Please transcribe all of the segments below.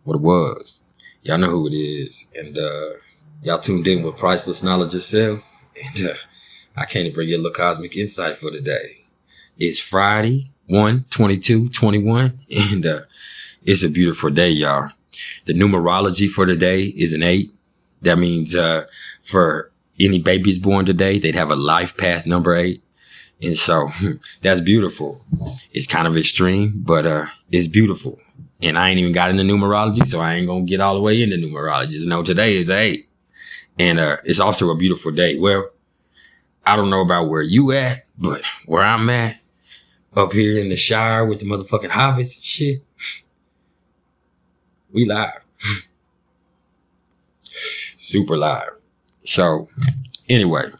what it was. Y'all know who it is. And y'all tuned in with Priceless Knowledge Yourself. And I came to bring you a little cosmic insight for today. It's Friday, 1/22/21, and it's a beautiful day, y'all. The numerology for today is an 8. That means for any babies born today, they'd have a life path number 8. And so that's beautiful. It's kind of extreme, but it's beautiful. And I ain't even got into numerology, so I ain't going to get all the way into numerology. Just know today is 8. And it's also a beautiful day. Well, I don't know about where you at, but where I'm at, up here in the Shire with the motherfucking hobbits and shit, we live. Super live. So, anyway,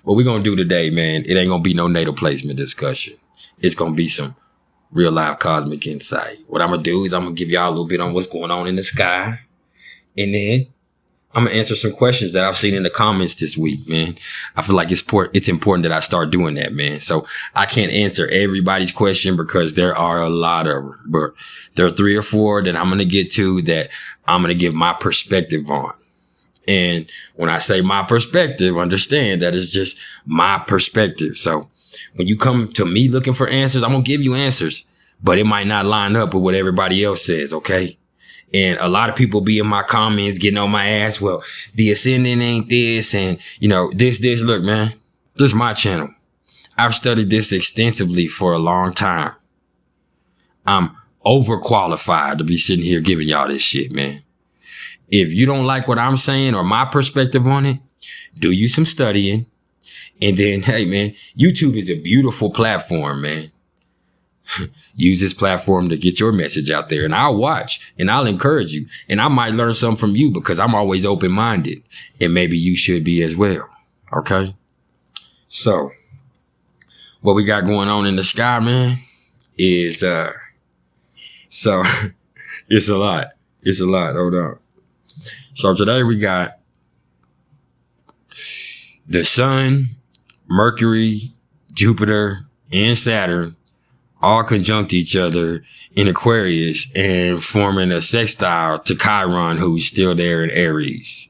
what we're going to do today, man, it ain't going to be no natal placement discussion. It's going to be some real live cosmic insight. What I'm going to do is I'm going to give y'all a little bit on what's going on in the sky. And then I'm going to answer some questions that I've seen in the comments this week, man. I feel like it's important that I start doing that, man. So I can't answer everybody's question because there are a lot of them. But there are 3 or 4 that I'm going to get to that I'm going to give my perspective on. And when I say my perspective, understand that it's just my perspective. So when you come to me looking for answers, I'm going to give you answers, but it might not line up with what everybody else says. Okay. And a lot of people be in my comments getting on my ass. Well, the ascendant ain't this. And this, look, man, this is my channel. I've studied this extensively for a long time. I'm overqualified to be sitting here giving y'all this shit, man. If you don't like what I'm saying or my perspective on it, do you some studying. And then, hey, man, YouTube is a beautiful platform, man. Use this platform to get your message out there. And I'll watch and I'll encourage you. And I might learn something from you because I'm always open-minded. And maybe you should be as well. Okay? So, what we got going on in the sky, man, is, so, it's a lot. It's a lot. Hold on. So today we got the Sun, Mercury, Jupiter, and Saturn all conjunct each other in Aquarius and forming a sextile to Chiron, who's still there in Aries.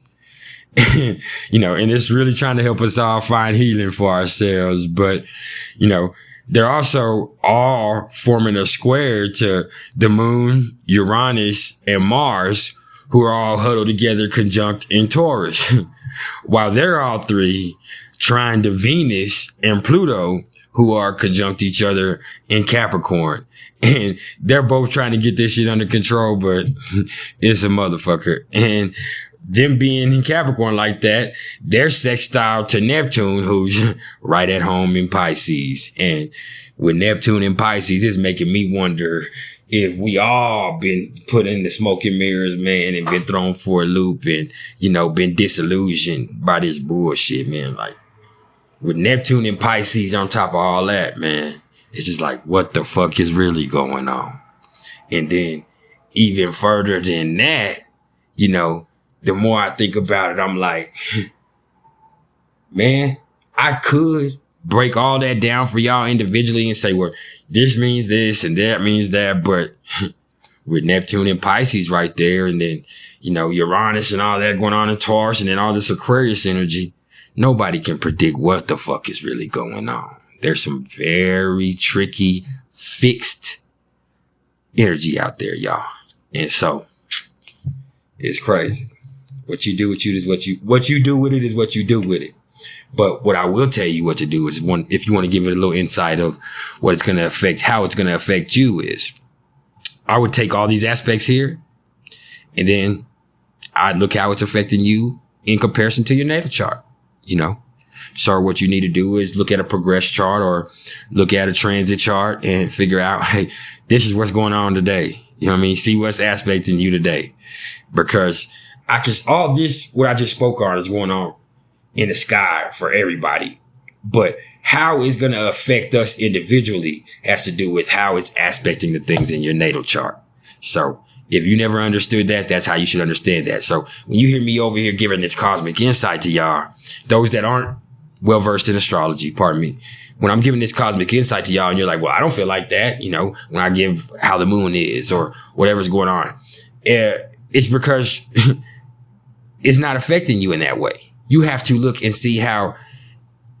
And it's really trying to help us all find healing for ourselves. But, they're also all forming a square to the Moon, Uranus, and Mars, who are all huddled together conjunct in Taurus, while they're all 3 trying to Venus and Pluto, who are conjunct each other in Capricorn. And they're both trying to get this shit under control, but it's a motherfucker. And them being in Capricorn like that, they're sextile to Neptune, who's right at home in Pisces. And with Neptune in Pisces, it's making me wonder if we all been put in the smoking mirrors, man, and been thrown for a loop and, been disillusioned by this bullshit, man. Like, with Neptune and Pisces on top of all that, man, it's just like, what the fuck is really going on? And then even further than that, the more I think about it, I'm like, man, I could break all that down for y'all individually and say, well, this means this and that means that. But with Neptune and Pisces right there, and then, Uranus and all that going on in Taurus, and then all this Aquarius energy, nobody can predict what the fuck is really going on. There's some very tricky, fixed energy out there, y'all. And so it's crazy. What you do with it is what you do with it is what you do with it. But what I will tell you what to do is if you want to give it a little insight of what it's going to affect, how it's going to affect you is I would take all these aspects here and then I'd look how it's affecting you in comparison to your natal chart, So what you need to do is look at a progress chart or look at a transit chart and figure out, hey, this is what's going on today. You know what I mean? See what's aspecting you today, because all this, what I just spoke on is going on in the sky for everybody. But how it's going to affect us individually has to do with how it's aspecting the things in your natal chart. So if you never understood that, that's how you should understand that. So when you hear me over here giving this cosmic insight to y'all, those that aren't well versed in astrology, pardon me, when I'm giving this cosmic insight to y'all and you're like, well, I don't feel like that, when I give how the moon is or whatever's going on. it's because it's not affecting you in that way. You have to look and see how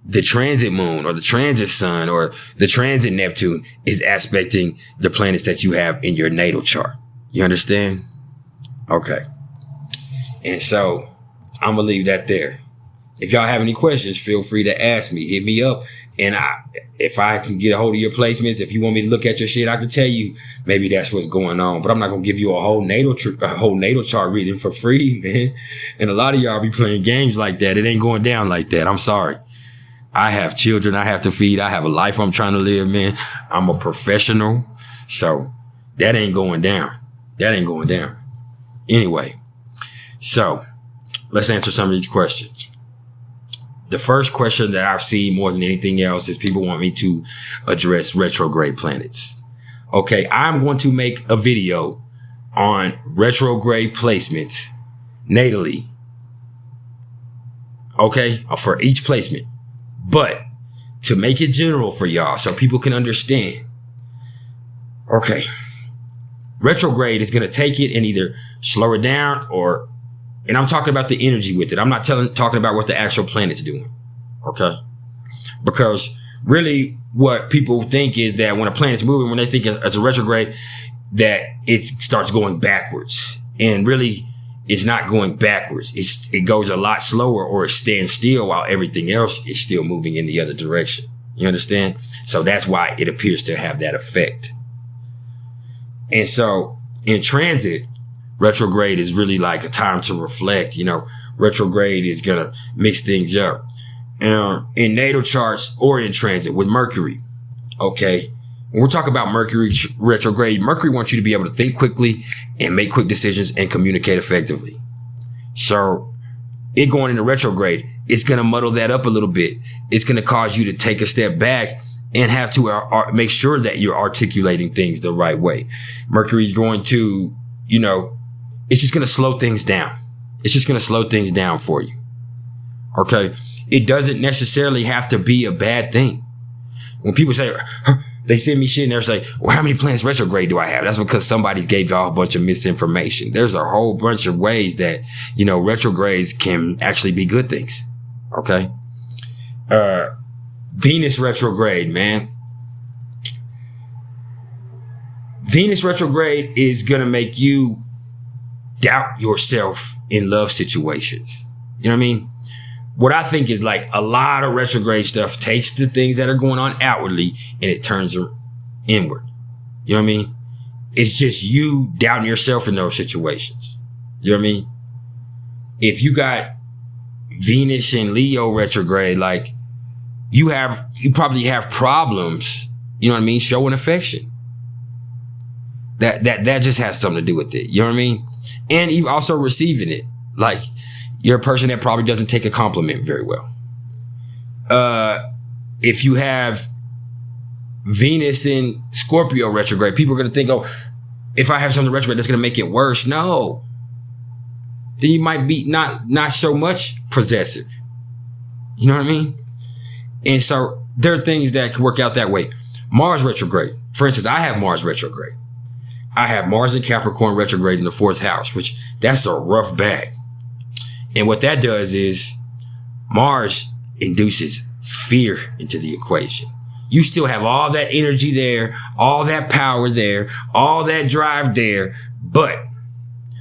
the transit moon or the transit sun or the transit Neptune is aspecting the planets that you have in your natal chart. You understand? Okay. And so I'm going to leave that there. If y'all have any questions, feel free to ask me. Hit me up. And if I can get a hold of your placements, if you want me to look at your shit, I can tell you maybe that's what's going on. But I'm not going to give you a whole natal chart reading for free, man. And a lot of y'all be playing games like that. It ain't going down like that. I'm sorry. I have children I have to feed. I have a life I'm trying to live, man. I'm a professional. So that ain't going down. That ain't going down. Anyway, so let's answer some of these questions. The first question that I've seen more than anything else is people want me to address retrograde planets. Okay, I'm going to make a video on retrograde placements natally. Okay, for each placement. But to make it general for y'all so people can understand. Okay, retrograde is going to take it and either slow it down or, and I'm talking about the energy with it. I'm not talking about what the actual planet's doing. Okay. Because really what people think is that when a planet's moving, when they think it's a retrograde, that it starts going backwards. And really it's not going backwards. It goes a lot slower or it stands still while everything else is still moving in the other direction. You understand? So that's why it appears to have that effect. And so in transit, retrograde is really like a time to reflect. You know, retrograde is going to mix things up. In natal charts or in transit with Mercury. Okay. When we're talking about Mercury retrograde, Mercury wants you to be able to think quickly and make quick decisions and communicate effectively. So it going into retrograde, it's going to muddle that up a little bit. It's going to cause you to take a step back and have to make sure that you're articulating things the right way. Mercury is going to, you know, it's just going to slow things down. It's just going to slow things down for you. Okay. It doesn't necessarily have to be a bad thing. When people say, they send me shit and they're like, well, how many planets retrograde do I have? That's because somebody's gave y'all a bunch of misinformation. There's a whole bunch of ways that, you know, retrogrades can actually be good things. Okay. Venus retrograde, man. Venus retrograde is going to make you doubt yourself in love situations. You know what I mean? What I think is like a lot of retrograde stuff takes the things that are going on outwardly and it turns them inward. You know what I mean? It's just you doubting yourself in those situations. You know what I mean? If you got Venus and Leo retrograde, like you probably have problems, you know what I mean, showing affection. That just has something to do with it. You know what I mean? And you also receiving it. Like, you're a person that probably doesn't take a compliment very well. If you have Venus in Scorpio retrograde, people are going to think, oh, if I have something retrograde, that's going to make it worse. No. Then you might be not so much possessive. You know what I mean? And so there are things that can work out that way. Mars retrograde. For instance, I have Mars retrograde. I have Mars in Capricorn retrograde in the 4th house, which that's a rough bag. And what that does is Mars induces fear into the equation. You still have all that energy there, all that power there, all that drive there. But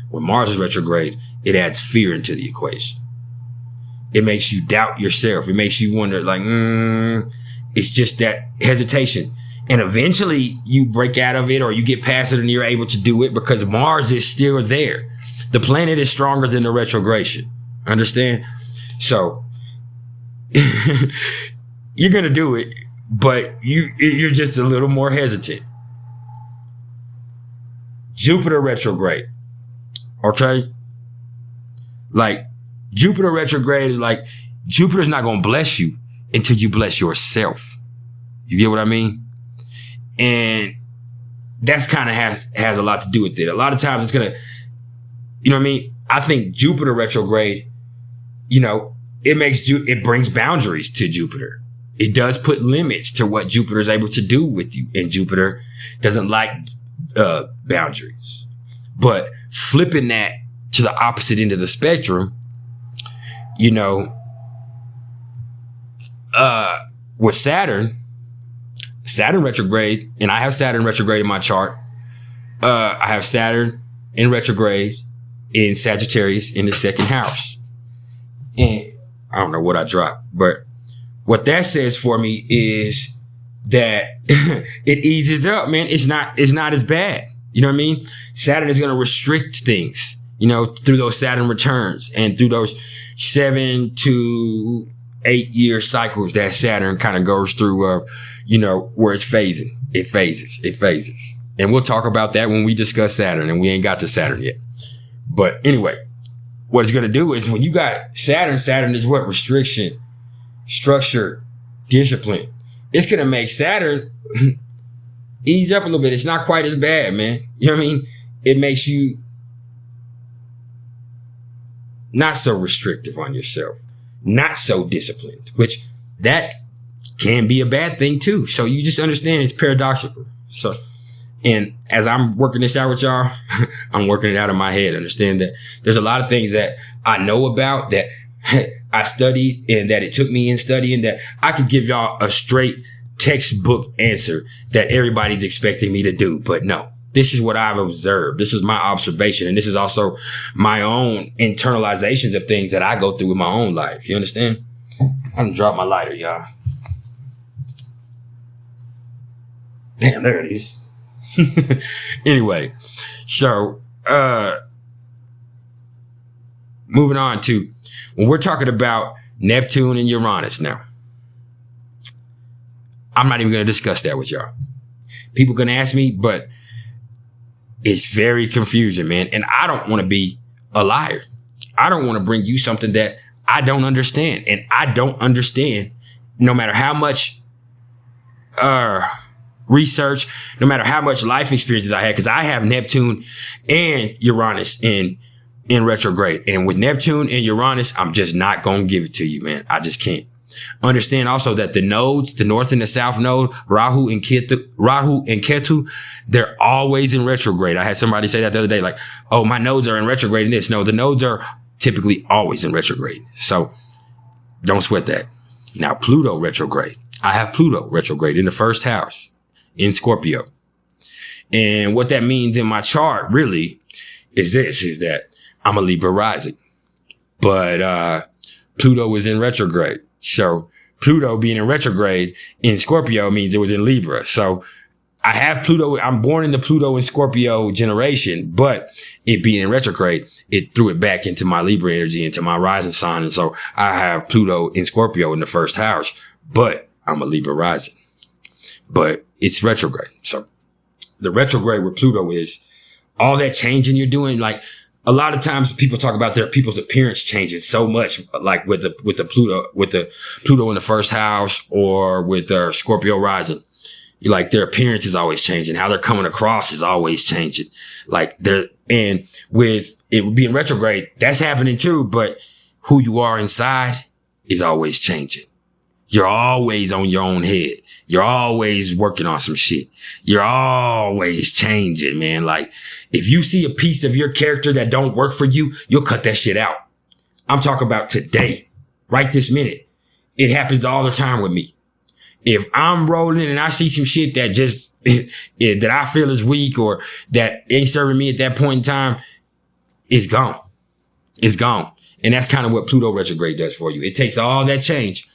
when Mars is retrograde, it adds fear into the equation. It makes you doubt yourself. It makes you wonder, like, it's just that hesitation. And eventually you break out of it or you get past it and you're able to do it because Mars is still there. The planet is stronger than the retrogression. Understand? So you're going to do it, but you're just a little more hesitant. Jupiter retrograde. Okay? Like Jupiter retrograde is like Jupiter's not going to bless you until you bless yourself. You get what I mean? And that's kind of has a lot to do with it. A lot of times it's going to, you know what I mean? I think Jupiter retrograde, you know, it brings boundaries to Jupiter. It does put limits to what Jupiter is able to do with you. And Jupiter doesn't like boundaries. But flipping that to the opposite end of the spectrum, you know, with Saturn retrograde, and I have Saturn retrograde in my chart. I have Saturn in retrograde in Sagittarius in the second house. And I don't know what I dropped, but what that says for me is that it eases up, man. It's not as bad. You know what I mean? Saturn is going to restrict things, you know, through those Saturn returns and through those 7 to 8 year cycles that Saturn kind of goes through, you know, where it's phasing. It phases. And we'll talk about that when we discuss Saturn, and we ain't got to Saturn yet. But anyway, what it's going to do is when you got Saturn is what? Restriction, structure, discipline. It's going to make Saturn ease up a little bit. It's not quite as bad, man. You know what I mean? It makes you not so restrictive on yourself, not so disciplined, which that can be a bad thing too. So you just understand it's paradoxical. So, and as I'm working this out with y'all, I'm working it out in my head. Understand that there's a lot of things that I know about that I studied and that it took me in studying that I could give y'all a straight textbook answer that everybody's expecting me to do. But no, this is what I've observed. This is my observation. And this is also my own internalizations of things that I go through in my own life. You understand? I'm gonna drop my lighter, y'all. Damn, there it is. Anyway, so moving on to when we're talking about Neptune and Uranus now. I'm not even going to discuss that with y'all. People can ask me, but it's very confusing, man. And I don't want to be a liar. I don't want to bring you something that I don't understand. And I don't understand no matter how much research, no matter how much life experiences I had, because I have Neptune and Uranus in retrograde. And with Neptune and Uranus, I'm just not going to give it to you, man. I just can't. Understand also that the nodes, the north and the south node, Rahu and Ketu, they're always in retrograde. I had somebody say that the other day, like, oh, my nodes are in retrograde in this. No, the nodes are typically always in retrograde. So don't sweat that. Now, Pluto retrograde. I have Pluto retrograde in the first house in Scorpio. And what that means in my chart really is that I'm a Libra rising, but Pluto was in retrograde. So Pluto being in retrograde in Scorpio means it was in Libra. So I have Pluto. I'm born in the Pluto and Scorpio generation, but it being in retrograde, it threw it back into my Libra energy, into my rising sign. And so I have Pluto in Scorpio in the first house, but I'm a Libra rising, but it's retrograde. So the retrograde with Pluto is all that changing you're doing. Like, a lot of times people talk about their people's appearance changing so much, like with the Pluto in the first house or with their Scorpio rising. Like, their appearance is always changing. How they're coming across is always changing. Like, and with it being retrograde, that's happening too. But who you are inside is always changing. You're always on your own head. You're always working on some shit. You're always changing, man. Like, if you see a piece of your character that don't work for you, you'll cut that shit out. I'm talking about today, right this minute. It happens all the time with me. If I'm rolling and I see some shit that just, that I feel is weak or that ain't serving me at that point in time, it's gone. It's gone. And that's kind of what Pluto retrograde does for you. It takes all that change,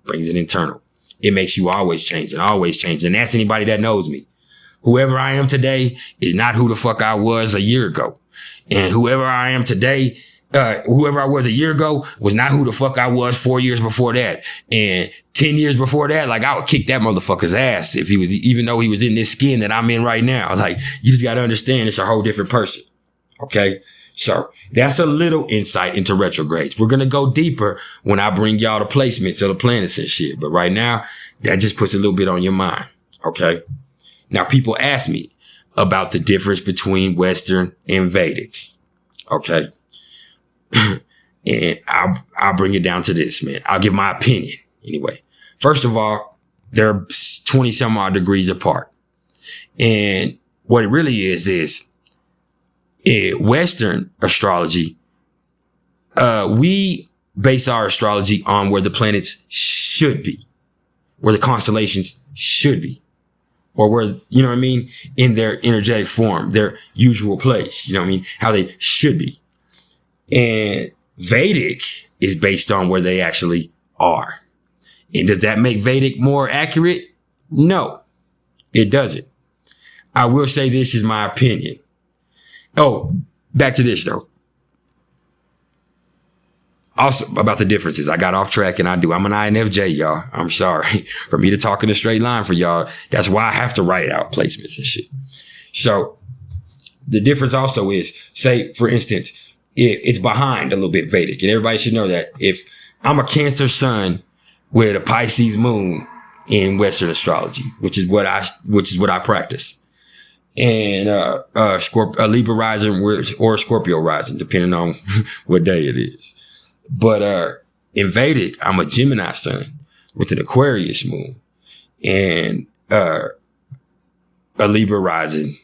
brings it internal. It makes you always change and always change. And that's anybody that knows me. Whoever I am today is not who the fuck I was a year ago. And whoever I am today, whoever I was a year ago was not who the fuck I was 4 years before that. And 10 years before that, like, I would kick that motherfucker's ass if he was, even though he was in this skin that I'm in right now. Like, you just got to understand it's a whole different person. Okay. So that's a little insight into retrogrades. We're going to go deeper when I bring y'all the placements of the planets and shit. But right now, that just puts a little bit on your mind. Okay. Now, people ask me about the difference between Western and Vedic. Okay. And I'll bring it down to this, man. I'll give my opinion anyway. First of all, they're 20 some odd degrees apart. And what it really is In Western astrology, we base our astrology on where the planets should be, where the constellations should be, or where, you know what I mean, in their energetic form, their usual place, you know what I mean, how they should be. And Vedic is based on where they actually are. And does that make Vedic more accurate? No, it doesn't. I will say this is my opinion. Oh, back to this though. Also about the differences. I got off track and I'm an INFJ, y'all. I'm sorry. For me to talk in a straight line for y'all, that's why I have to write out placements and shit. So the difference also is, say, for instance, it's behind a little bit Vedic. And everybody should know that if I'm a Cancer sun with a Pisces moon in Western astrology, which is what I practice. And a Libra rising or a Scorpio rising, depending on what day it is. But in Vedic, I'm a Gemini sun with an Aquarius moon and a Libra rising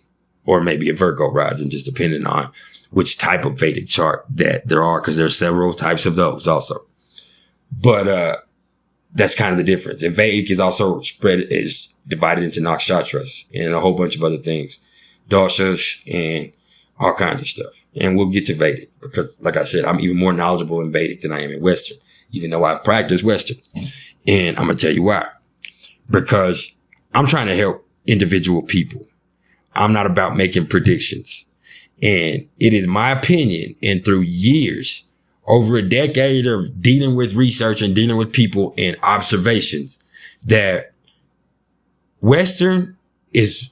or maybe a Virgo rising, just depending on which type of Vedic chart that there are, because there's several types of those also. But that's kind of the difference. And Vedic is also is divided into nakshatras and a whole bunch of other things, doshas and all kinds of stuff. And we'll get to Vedic because, like I said, I'm even more knowledgeable in Vedic than I am in Western, even though I practice Western. And I'm going to tell you why. Because I'm trying to help individual people. I'm not about making predictions. And it is my opinion, and through years, over a decade of dealing with research and dealing with people and observations, that Western is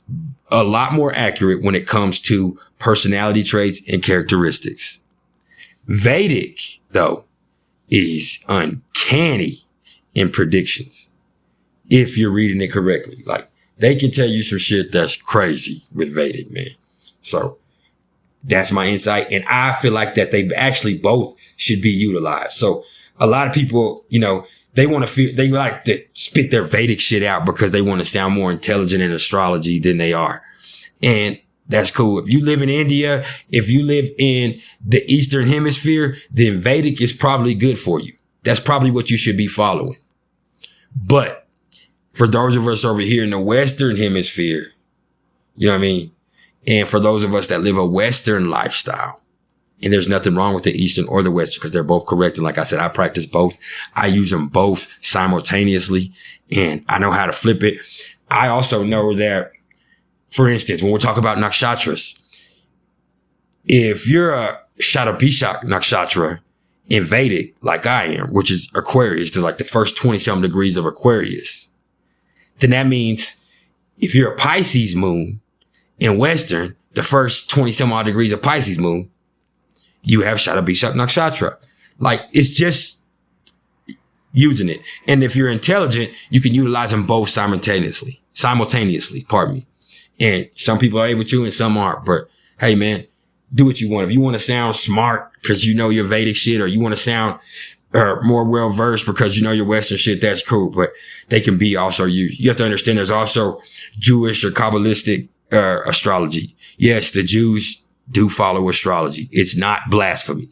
a lot more accurate when it comes to personality traits and characteristics. Vedic, though, is uncanny in predictions if you're reading it correctly. Like, they can tell you some shit that's crazy with Vedic, man. So that's my insight. And I feel like that they actually both should be utilized. So a lot of people, you know, they like to spit their Vedic shit out because they want to sound more intelligent in astrology than they are. And that's cool. If you live in India, if you live in the Eastern Hemisphere, then Vedic is probably good for you. That's probably what you should be following. But for those of us over here in the Western Hemisphere, you know what I mean? And for those of us that live a Western lifestyle, and there's nothing wrong with the Eastern or the Western because they're both correct. And like I said, I practice both. I use them both simultaneously and I know how to flip it. I also know that, for instance, when we're talking about nakshatras, if you're a Shadabhishak nakshatra in Vedic, like I am, which is Aquarius, to like the first 20-something degrees of Aquarius, then that means if you're a Pisces moon in Western, the first 20-some odd degrees of Pisces moon, you have Shadabhishak nakshatra. Like, it's just using it. And if you're intelligent, you can utilize them both simultaneously, pardon me. And some people are able to and some aren't. But hey, man, do what you want. If you want to sound smart because you know your Vedic shit, or you want to sound more well-versed because you know your Western shit, that's cool. But they can be also used. You have to understand there's also Jewish or Kabbalistic astrology. Yes, the Jews do follow astrology. It's not blasphemy.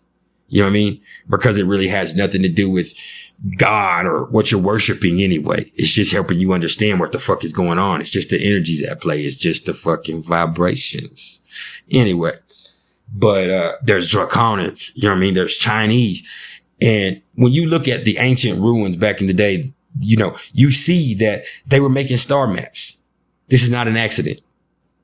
You know what I mean? Because it really has nothing to do with God or what you're worshiping anyway. It's just helping you understand what the fuck is going on. It's just the energies at play. It's just the fucking vibrations. Anyway, but there's Draconic. You know what I mean? There's Chinese. And when you look at the ancient ruins back in the day, you know, you see that they were making star maps. This is not an accident.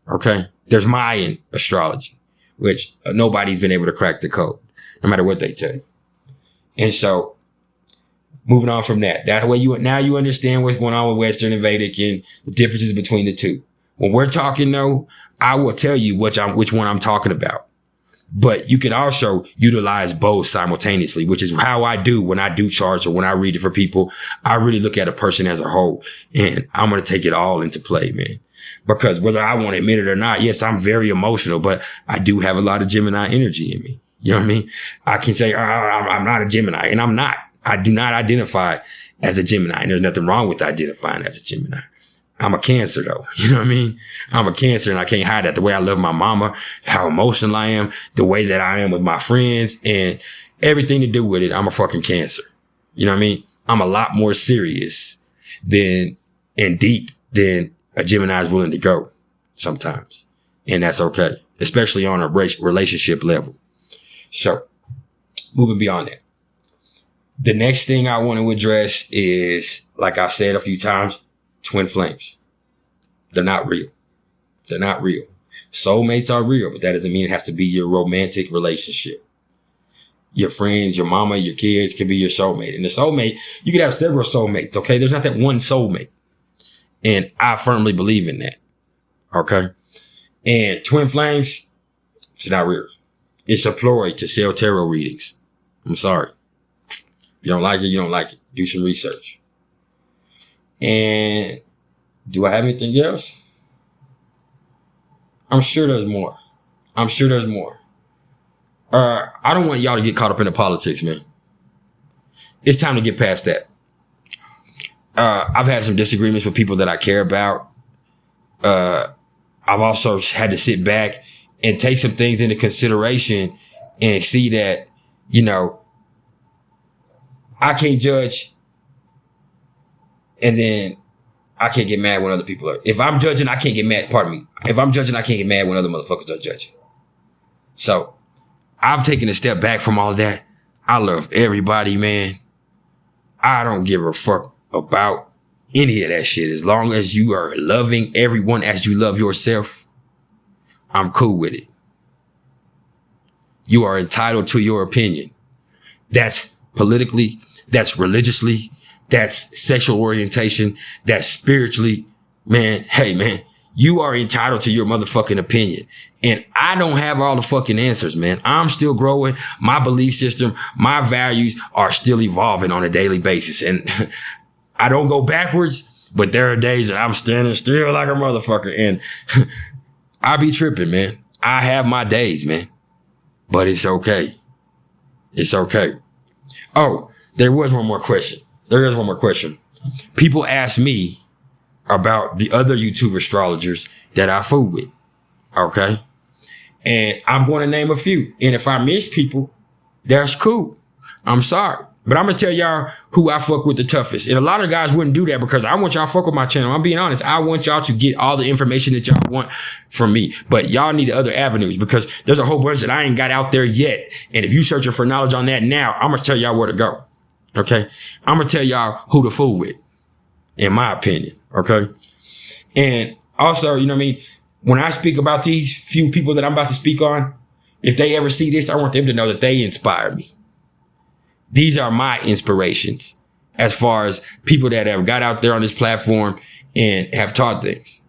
Okay? There's Mayan astrology, which nobody's been able to crack the code, no matter what they tell you. And so, moving on from that way you understand what's going on with Western and Vedic and the differences between the two. When we're talking though, I will tell you which one I'm talking about. But you can also utilize both simultaneously, which is how I do when I do charts or when I read it for people. I really look at a person as a whole, and I'm going to take it all into play, man. Because whether I want to admit it or not, yes, I'm very emotional, but I do have a lot of Gemini energy in me. You know what I mean? I can say, I'm not a Gemini, and I'm not. I do not identify as a Gemini, and there's nothing wrong with identifying as a Gemini. I'm a Cancer though. You know what I mean? I'm a Cancer and I can't hide that. The way I love my mama, how emotional I am, the way that I am with my friends and everything to do with it. I'm a fucking Cancer. You know what I mean? I'm a lot more serious than and deep than a Gemini is willing to go sometimes. And that's okay, especially on a relationship level. So moving beyond that. The next thing I want to address is, like I said a few times, twin flames. They're not real. They're not real. Soulmates are real, but that doesn't mean it has to be your romantic relationship. Your friends, your mama, your kids could be your soulmate. And the soulmate, you could have several soulmates, okay? There's not that one soulmate. And I firmly believe in that, okay? And twin flames, it's not real. It's a ploy to sell tarot readings. I'm sorry. You don't like it, you don't like it. Do some research. And do I have anything else? I'm sure there's more. I'm sure there's more. I don't want y'all to get caught up in the politics, man. It's time to get past that. I've had some disagreements with people that I care about. I've also had to sit back and take some things into consideration and see that, you know, I can't judge and then I can't get mad when other people are. If I'm judging, I can't get mad. Pardon me. If I'm judging, I can't get mad when other motherfuckers are judging. So I'm taking a step back from all of that. I love everybody, man. I don't give a fuck about any of that shit. As long as you are loving everyone as you love yourself, I'm cool with it. You are entitled to your opinion. That's politically, that's religiously, that's sexual orientation, that's spiritually. Man, hey, man, you are entitled to your motherfucking opinion. And I don't have all the fucking answers, man. I'm still growing. My belief system, my values are still evolving on a daily basis. And I don't go backwards, but there are days that I'm standing still like a motherfucker. And I be tripping, man. I have my days, man. But it's okay. It's okay. Oh, there was one more question. People ask me about the other YouTube astrologers that I fool with. Okay. And I'm going to name a few. And if I miss people, that's cool. I'm sorry. But I'm going to tell y'all who I fuck with the toughest. And a lot of guys wouldn't do that because I want y'all to fuck with my channel. I'm being honest. I want y'all to get all the information that y'all want from me. But y'all need other avenues because there's a whole bunch that I ain't got out there yet. And if you searching for knowledge on that now, I'm going to tell y'all where to go. Okay. I'm going to tell y'all who to fool with, in my opinion. Okay. And also, you know what I mean? When I speak about these few people that I'm about to speak on, if they ever see this, I want them to know that they inspire me. These are my inspirations as far as people that have got out there on this platform and have taught things.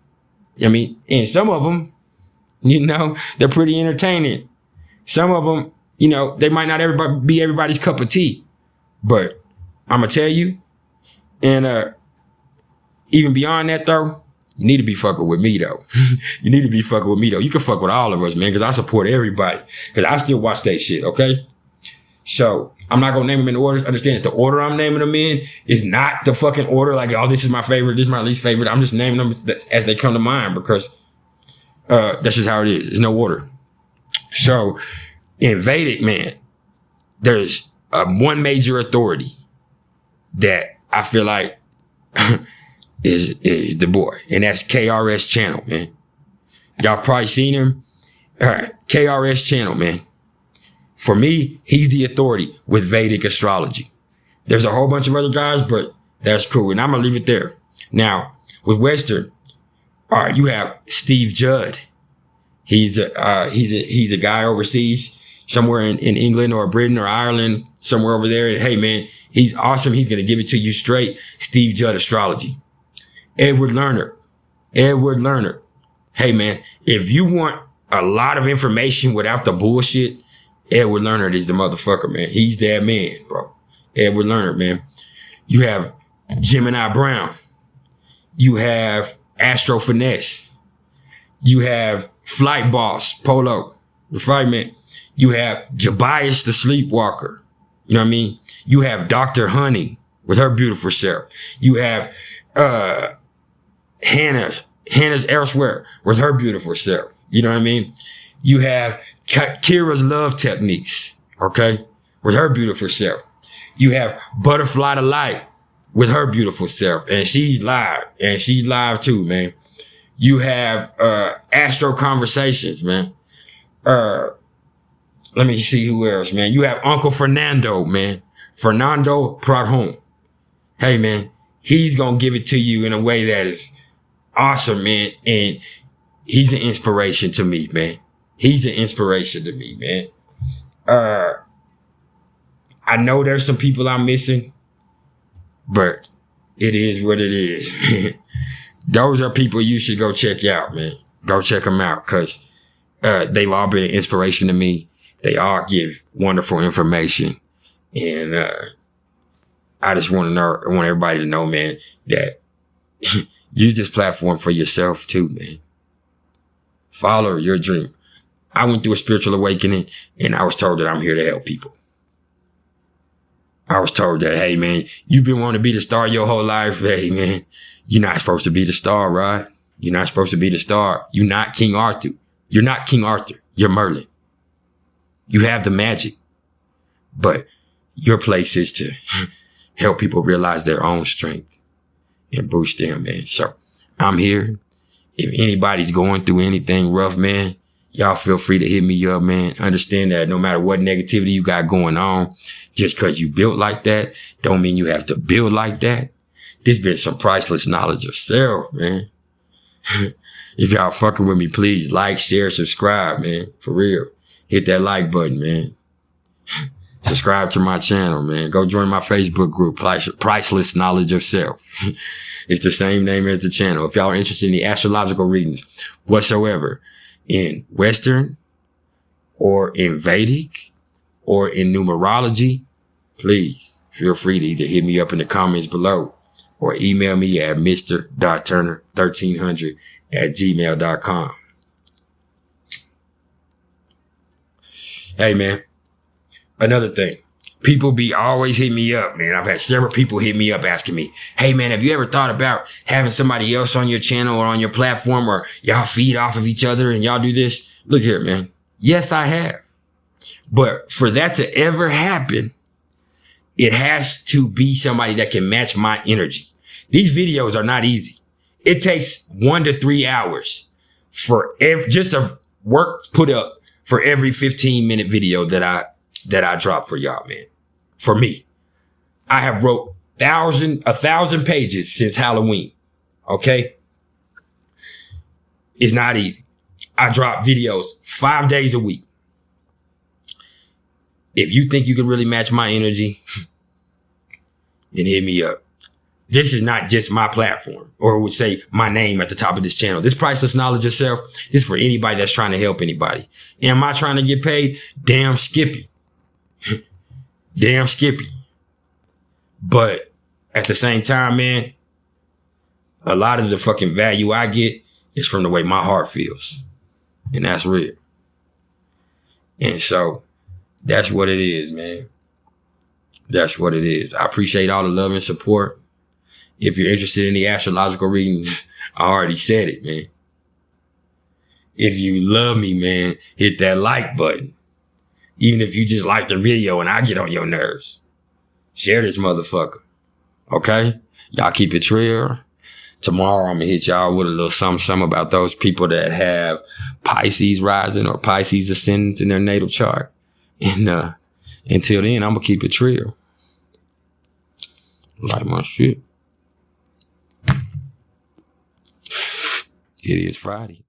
I mean, and some of them, you know, they're pretty entertaining. Some of them, you know, they might not be everybody's cup of tea, but I'm going to tell you, and even beyond that though, you need to be fucking with me though. You need to be fucking with me though. You can fuck with all of us, man, because I support everybody. Because I still watch that shit, okay? So I'm not gonna name them in order. Understand that the order I'm naming them in is not the fucking order like, oh, this is my favorite, this is my least favorite. I'm just naming them as they come to mind because that's just how it is. There's no order. So in Vedic, man, there's one major authority that I feel like is the boy, and that's KRS Channel, man. Y'all probably seen him. All right, KRS Channel, man. For me, he's the authority with Vedic astrology. There's a whole bunch of other guys, but that's cool, and I'm gonna leave it there. Now, with Western, all right, you have Steve Judd. He's a guy overseas, somewhere in England or Britain or Ireland, somewhere over there. And hey, man, he's awesome. He's gonna give it to you straight. Steve Judd Astrology. Edward Lerner. Hey, man, if you want a lot of information without the bullshit, Edward Lerner is the motherfucker, man. He's that man, bro. Edward Lerner, man. You have Gemini Brown. You have Astro Finesse. You have Flight Boss, Polo, the fight man. You have Jabias the Sleepwalker. You know what I mean? You have Dr. Honey with her beautiful self. You have Hannah's elsewhere with her beautiful self. You know what I mean? You have Kira's love techniques, okay, with her beautiful self. You have Butterfly to Light with her beautiful self, and she's live too, man. You have Astro Conversations, man. Let me see who else, man. You have Uncle Fernando, man. Fernando Pradhon. Hey, man, he's gonna give it to you in a way that is awesome, man. And he's an inspiration to me, man. He's an inspiration to me, man. I know there's some people I'm missing, but it is what it is. Those are people you should go check out, man. Go check them out, because they've all been an inspiration to me. They all give wonderful information. And I just want everybody to know, man, that use this platform for yourself too, man. Follow your dream. I went through a spiritual awakening, and I was told that I'm here to help people. I was told that, hey, man, you've been wanting to be the star your whole life. Hey, man, you're not supposed to be the star, right? You're not supposed to be the star. You're not King Arthur. You're not King Arthur. You're Merlin. You have the magic, but your place is to help people realize their own strength and boost them, man. So I'm here. If anybody's going through anything rough, man, y'all feel free to hit me up, man. Understand that no matter what negativity you got going on, just because you built like that, don't mean you have to build like that. This been some priceless knowledge of self, man. If y'all fucking with me, please like, share, subscribe, man. For real. Hit that like button, man. Subscribe to my channel, man. Go join my Facebook group, Priceless Knowledge of Self. It's the same name as the channel. If y'all are interested in the astrological readings whatsoever, in Western or in Vedic or in numerology, please feel free to either hit me up in the comments below or email me at mr.turner1300@gmail.com. Hey, man, another thing. People be always hitting me up, man. I've had several people hit me up asking me, hey, man, have you ever thought about having somebody else on your channel or on your platform, or y'all feed off of each other and y'all do this? Look here, man. Yes, I have. But for that to ever happen, it has to be somebody that can match my energy. These videos are not easy. It takes 1 to 3 hours for just a work put up for every 15-minute video that I drop for y'all, man. For me, I have wrote 1,000 pages since Halloween. Okay. It's not easy. I drop videos 5 days a week. If you think you can really match my energy, then hit me up. This is not just my platform, or would say my name at the top of this channel. This Priceless Knowledge of Self, this is for anybody that's trying to help anybody. Am I trying to get paid? Damn Skippy. Damn Skippy. But at the same time, man, a lot of the fucking value I get is from the way my heart feels. And that's real. And so that's what it is, man. That's what it is. I appreciate all the love and support. If you're interested in the astrological readings, I already said it, man. If you love me, man, hit that like button. Even if you just like the video and I get on your nerves, share this motherfucker. Okay? Y'all keep it real. Tomorrow I'm gonna hit y'all with a little something about those people that have Pisces rising or Pisces ascendants in their natal chart. And until then, I'm gonna keep it real. Like my shit. It is Friday.